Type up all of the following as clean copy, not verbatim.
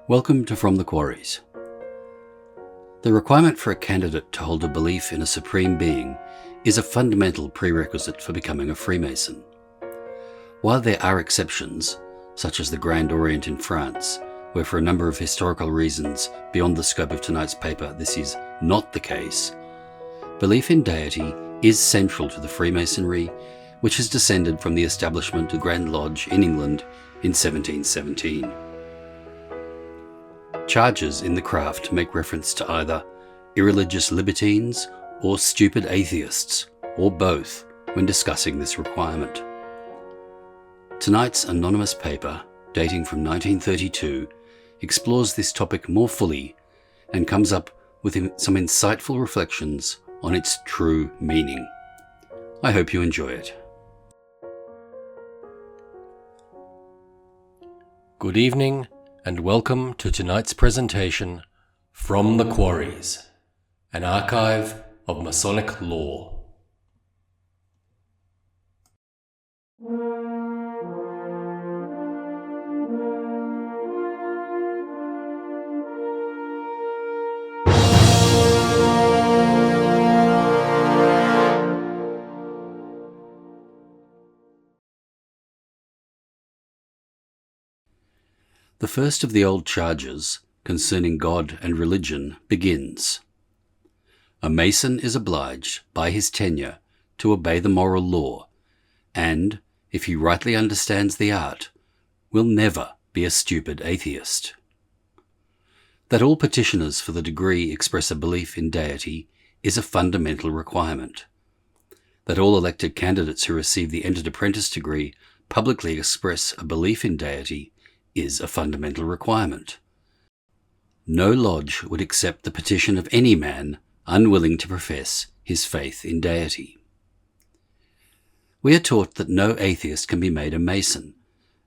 Welcome to From the Quarries. The requirement for a candidate to hold a belief in a supreme being is a fundamental prerequisite for becoming a Freemason. While there are exceptions, such as the Grand Orient in France, where for a number of historical reasons beyond the scope of tonight's paper this is not the case, belief in deity is central to the Freemasonry, which has descended from the establishment of the Grand Lodge in England in 1717. Charges in the craft make reference to either irreligious libertines or stupid atheists, or both, when discussing this requirement. Tonight's anonymous paper, dating from 1932, explores this topic more fully and comes up with some insightful reflections on its true meaning. I hope you enjoy it. Good evening and welcome to tonight's presentation, From the Quarries, an archive of Masonic lore. The first of the old charges concerning God and religion begins. A Mason is obliged by his tenure to obey the moral law, and, if he rightly understands the art, will never be a stupid atheist. That all petitioners for the degree express a belief in deity is a fundamental requirement. That all elected candidates who receive the entered apprentice degree publicly express a belief in deity is a fundamental requirement. No lodge would accept the petition of any man unwilling to profess his faith in deity. We are taught that no atheist can be made a Mason,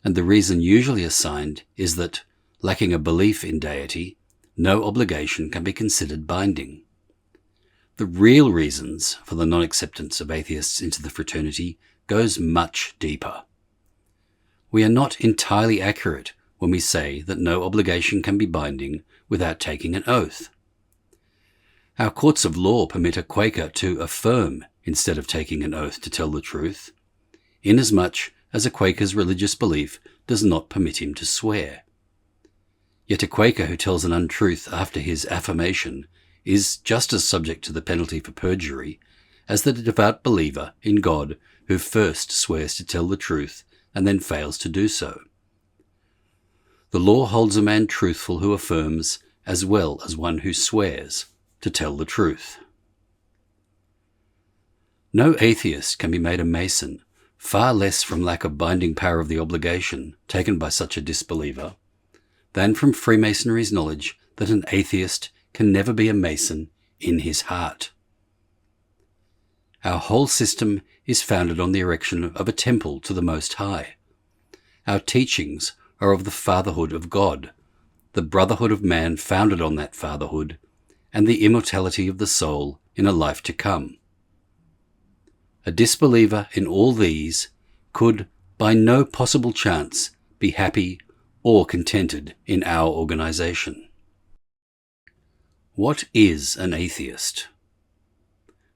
and the reason usually assigned is that, lacking a belief in deity, no obligation can be considered binding. The real reasons for the non-acceptance of atheists into the fraternity goes much deeper. We are not entirely accurate when we say that no obligation can be binding without taking an oath. Our courts of law permit a Quaker to affirm instead of taking an oath to tell the truth, inasmuch as a Quaker's religious belief does not permit him to swear. Yet a Quaker who tells an untruth after his affirmation is just as subject to the penalty for perjury as the devout believer in God who first swears to tell the truth and then fails to do so. The law holds a man truthful who affirms, as well as one who swears, to tell the truth. No atheist can be made a Mason, far less from lack of binding power of the obligation taken by such a disbeliever, than from Freemasonry's knowledge that an atheist can never be a Mason in his heart. Our whole system is founded on the erection of a temple to the Most High. Our teachings are of the fatherhood of God, the brotherhood of man founded on that fatherhood, and the immortality of the soul in a life to come. A disbeliever in all these could, by no possible chance, be happy or contented in our organization. What is an atheist?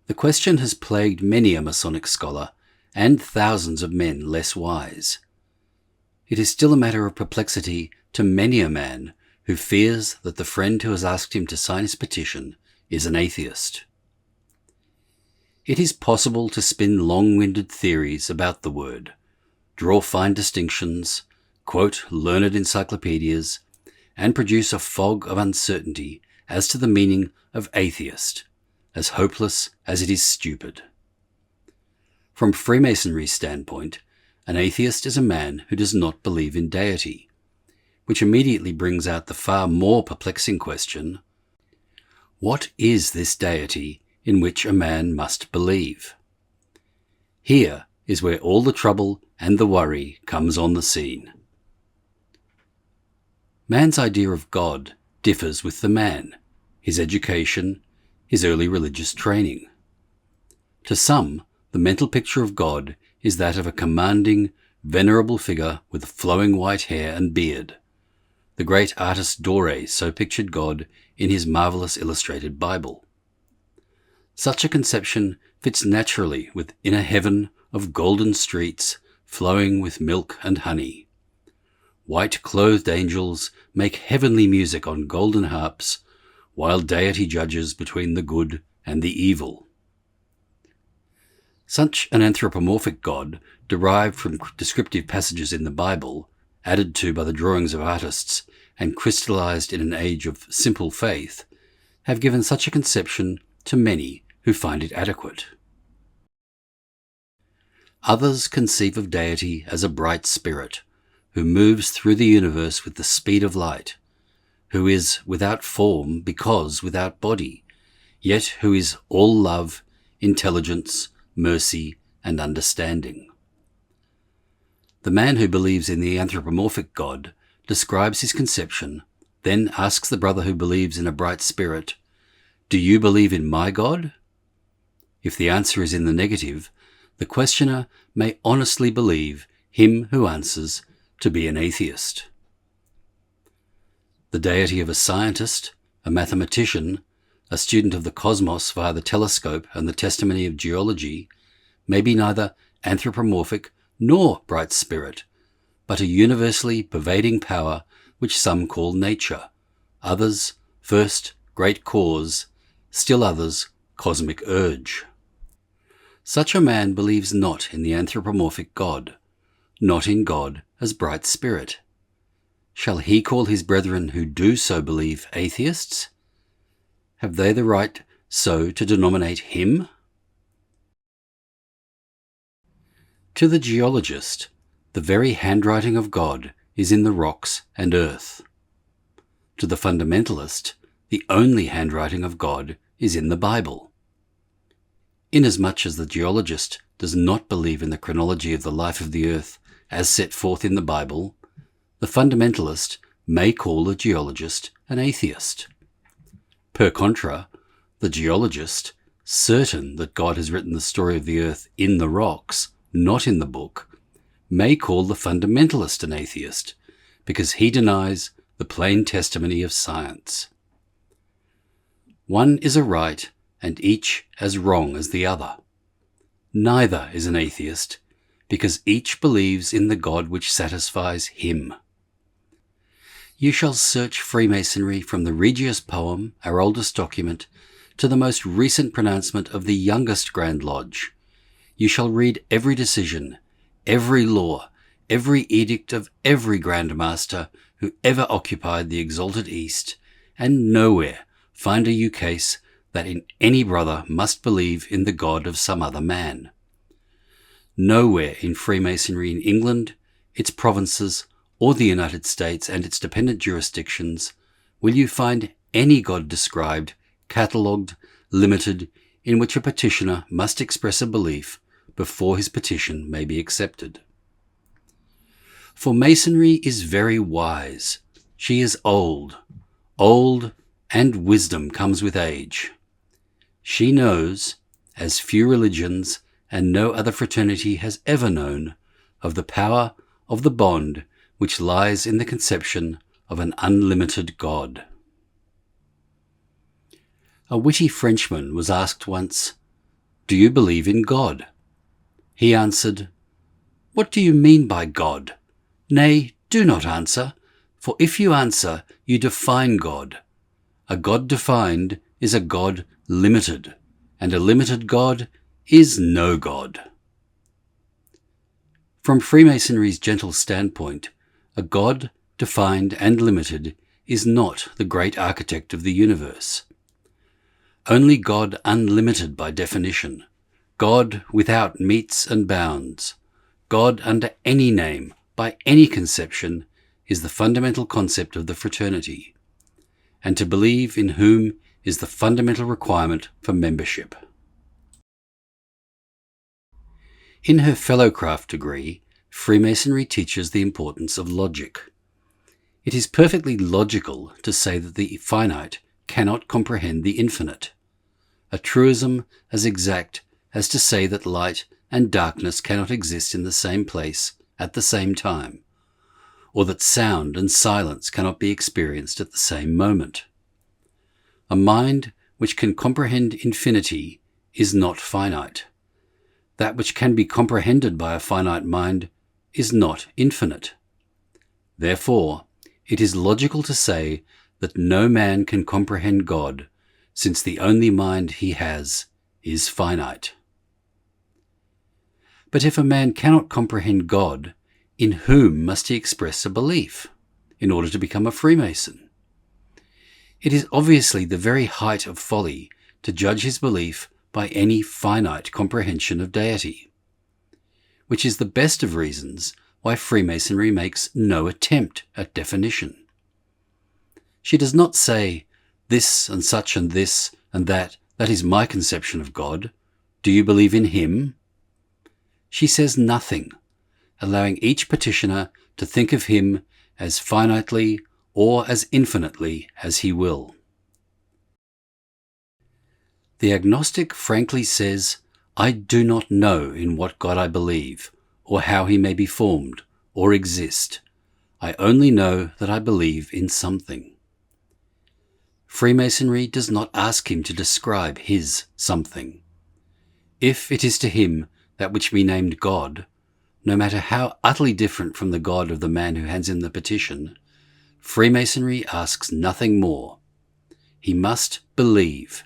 The question has plagued many a Masonic scholar and thousands of men less wise. It is still a matter of perplexity to many a man who fears that the friend who has asked him to sign his petition is an atheist. It is possible to spin long-winded theories about the word, draw fine distinctions, quote learned encyclopedias, and produce a fog of uncertainty as to the meaning of atheist, as hopeless as it is stupid. From Freemasonry's standpoint, an atheist is a man who does not believe in deity, which immediately brings out the far more perplexing question, what is this deity in which a man must believe? Here is where all the trouble and the worry comes on the scene. Man's idea of God differs with the man, his education, his early religious training. To some, the mental picture of God is that of a commanding, venerable figure with flowing white hair and beard, The great artist Doré so pictured God in his marvelous illustrated Bible. Such a conception fits naturally within a heaven of golden streets flowing with milk and honey. White-clothed angels make heavenly music on golden harps, while Deity judges between the good and the evil. Such an anthropomorphic God, derived from descriptive passages in the Bible, added to by the drawings of artists, and crystallized in an age of simple faith, have given such a conception to many who find it adequate. Others conceive of Deity as a bright spirit, who moves through the universe with the speed of light, who is without form because without body, yet who is all love, intelligence, mercy, and understanding. The man who believes in the anthropomorphic God describes his conception, then asks the brother who believes in a bright spirit, "Do you believe in my God?" If the answer is in the negative, the questioner may honestly believe him who answers to be an atheist. The deity of a scientist, a mathematician, a student of the cosmos via the telescope and the testimony of geology, may be neither anthropomorphic nor bright spirit, but a universally pervading power which some call nature, others first great cause, still others cosmic urge. Such a man believes not in the anthropomorphic God, not in God as bright spirit. Shall he call his brethren who do so believe atheists? Have they the right so to denominate him? To the geologist, the very handwriting of God is in the rocks and earth. To the fundamentalist, the only handwriting of God is in the Bible. Inasmuch as the geologist does not believe in the chronology of the life of the earth as set forth in the Bible, the fundamentalist may call the geologist an atheist. Per contra, the geologist, certain that God has written the story of the earth in the rocks, not in the book, may call the fundamentalist an atheist, because he denies the plain testimony of science. One is a right and each as wrong as the other. Neither is an atheist, because each believes in the God which satisfies him. You shall search Freemasonry from the Regius poem, our oldest document, to the most recent pronouncement of the youngest Grand Lodge. You shall read every decision, every law, every edict of every Grand Master who ever occupied the exalted East, and nowhere find a ukase that in any brother must believe in the God of some other man. Nowhere in Freemasonry in England, its provinces, or the United States and its dependent jurisdictions will you find any God described, catalogued, limited, in which a petitioner must express a belief before his petition may be accepted. For Masonry is very wise. She is old, and wisdom comes with age. She knows, as few religions and no other fraternity has ever known, of the power of the bond which lies in the conception of an unlimited God. A witty Frenchman was asked once, "Do you believe in God?" He answered, "What do you mean by God? Nay, do not answer, for if you answer, you define God. A God defined is a God limited, and a limited God is no God." From Freemasonry's gentle standpoint, a God defined and limited is not the great architect of the universe. Only God unlimited by definition, God without metes and bounds, God under any name, by any conception, is the fundamental concept of the fraternity, and to believe in whom is the fundamental requirement for membership. In her Fellowcraft degree, Freemasonry teaches the importance of logic. It is perfectly logical to say that the finite cannot comprehend the infinite, a truism as exact as to say that light and darkness cannot exist in the same place at the same time, or that sound and silence cannot be experienced at the same moment. A mind which can comprehend infinity is not finite. That which can be comprehended by a finite mind is not infinite. Therefore, it is logical to say that no man can comprehend God, since the only mind he has is finite. But if a man cannot comprehend God, in whom must he express a belief in order to become a Freemason? It is obviously the very height of folly to judge his belief by any finite comprehension of deity, which is the best of reasons why Freemasonry makes no attempt at definition. She does not say, this and such and this and that is my conception of God. Do you believe in him? She says nothing, allowing each petitioner to think of him as finitely or as infinitely as he will. The agnostic frankly says, I do not know in what God I believe, or how he may be formed, or exist. I only know that I believe in something. Freemasonry does not ask him to describe his something. If it is to him that which we named God, no matter how utterly different from the God of the man who hands in the petition, Freemasonry asks nothing more. He must believe.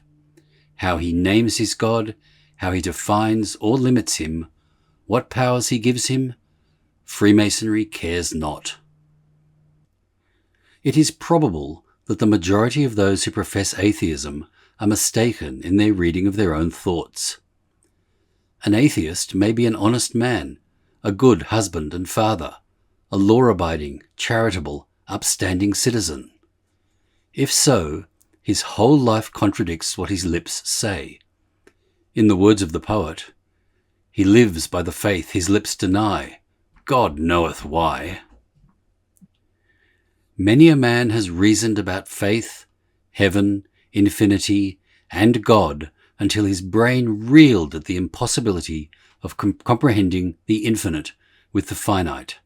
How he names his God, how he defines or limits him, what powers he gives him, Freemasonry cares not. It is probable that the majority of those who profess atheism are mistaken in their reading of their own thoughts. An atheist may be an honest man, a good husband and father, a law-abiding, charitable, upstanding citizen. If so, his whole life contradicts what his lips say. In the words of the poet, he lives by the faith his lips deny, God knoweth why. Many a man has reasoned about faith, heaven, infinity, and God until his brain reeled at the impossibility of comprehending the infinite with the finite,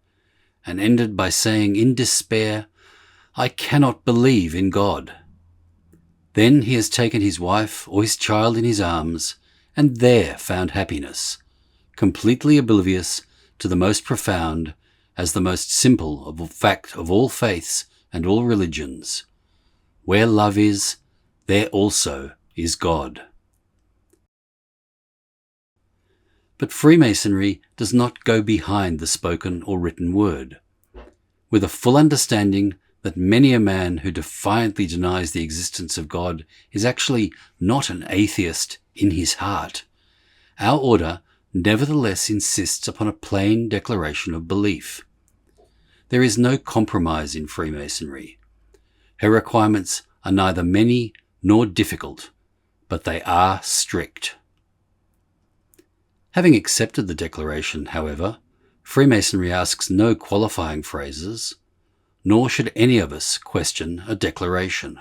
and ended by saying in despair, I cannot believe in God. Then he has taken his wife or his child in his arms, and there found happiness, completely oblivious to the most profound, as the most simple of fact of all faiths and all religions. Where love is, there also is God. But Freemasonry does not go behind the spoken or written word. With a full understanding that many a man who defiantly denies the existence of God is actually not an atheist in his heart, our order nevertheless insists upon a plain declaration of belief. There is no compromise in Freemasonry. Her requirements are neither many nor difficult, but they are strict. Having accepted the declaration, however, Freemasonry asks no qualifying phrases, nor should any of us question a declaration.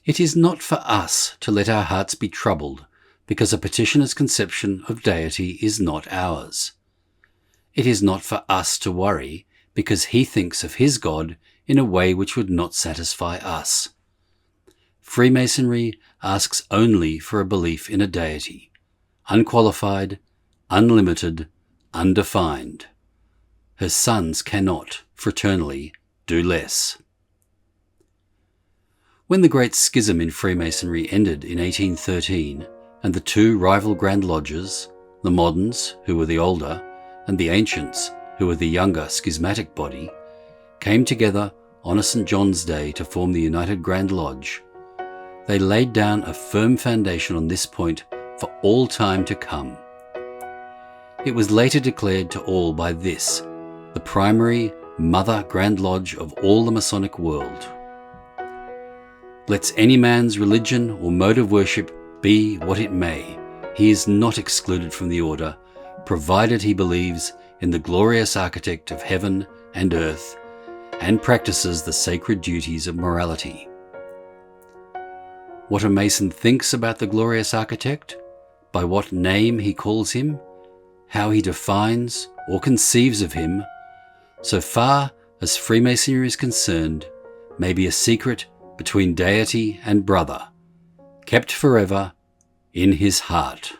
It is not for us to let our hearts be troubled because a petitioner's conception of deity is not ours. It is not for us to worry because he thinks of his God in a way which would not satisfy us. Freemasonry asks only for a belief in a deity, unqualified, unlimited, undefined. Her sons cannot, fraternally, do less. When the Great Schism in Freemasonry ended in 1813, and the two rival Grand Lodges, the moderns, who were the older, and the ancients, who were the younger schismatic body, came together on a St. John's Day to form the United Grand Lodge, they laid down a firm foundation on this point for all time to come. It was later declared to all by this, the primary Mother Grand Lodge of all the Masonic world. Let any man's religion or mode of worship be what it may, he is not excluded from the order, provided he believes in the glorious architect of heaven and earth, and practices the sacred duties of morality. What a Mason thinks about the glorious architect, by what name he calls him, how he defines or conceives of him, so far as Freemasonry is concerned, may be a secret between deity and brother, kept forever in his heart.